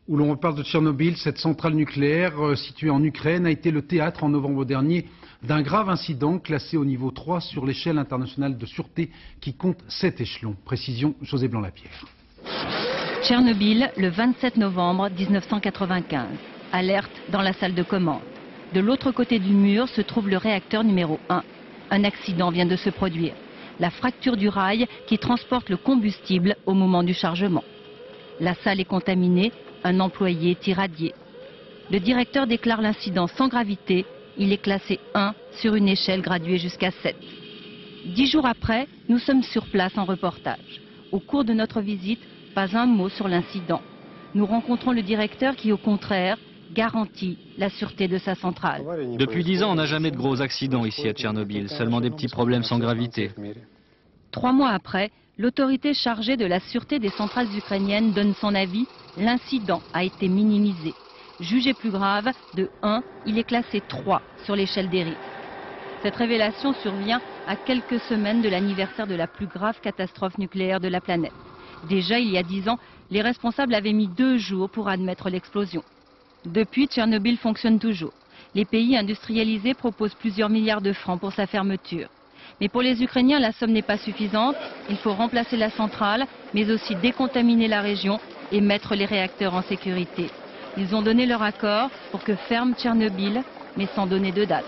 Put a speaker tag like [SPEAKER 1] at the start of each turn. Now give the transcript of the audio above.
[SPEAKER 1] où l'on reparle de Tchernobyl. Cette centrale nucléaire située en Ukraine a été le théâtre en novembre dernier d'un grave incident classé au niveau 3 sur l'échelle internationale de sûreté qui compte 7 échelons. Précision, José Blanc-Lapierre.
[SPEAKER 2] Tchernobyl, le 27 novembre 1995. Alerte dans la salle de commande. De l'autre côté du mur se trouve le réacteur numéro 1. Un accident vient de se produire. La fracture du rail qui transporte le combustible au moment du chargement. La salle est contaminée, un employé est irradié. Le directeur déclare l'incident sans gravité. Il est classé 1 sur une échelle graduée jusqu'à 7. 10 jours après, nous sommes sur place en reportage. Au cours de notre visite, pas un mot sur l'incident. Nous rencontrons le directeur qui, au contraire, garantit la sûreté de sa centrale.
[SPEAKER 3] Depuis 10 ans, on n'a jamais de gros accidents ici à Tchernobyl, seulement des petits problèmes sans gravité.
[SPEAKER 2] 3 mois après, l'autorité chargée de la sûreté des centrales ukrainiennes donne son avis. L'incident a été minimisé. Jugé plus grave, de 1, il est classé 3 sur l'échelle des risques. Cette révélation survient à quelques semaines de l'anniversaire de la plus grave catastrophe nucléaire de la planète. Déjà, il y a 10 ans, les responsables avaient mis 2 jours pour admettre l'explosion. Depuis, Tchernobyl fonctionne toujours. Les pays industrialisés proposent plusieurs milliards de francs pour sa fermeture. Mais pour les Ukrainiens, la somme n'est pas suffisante. Il faut remplacer la centrale, mais aussi décontaminer la région et mettre les réacteurs en sécurité. Ils ont donné leur accord pour que ferme Tchernobyl, mais sans donner de date.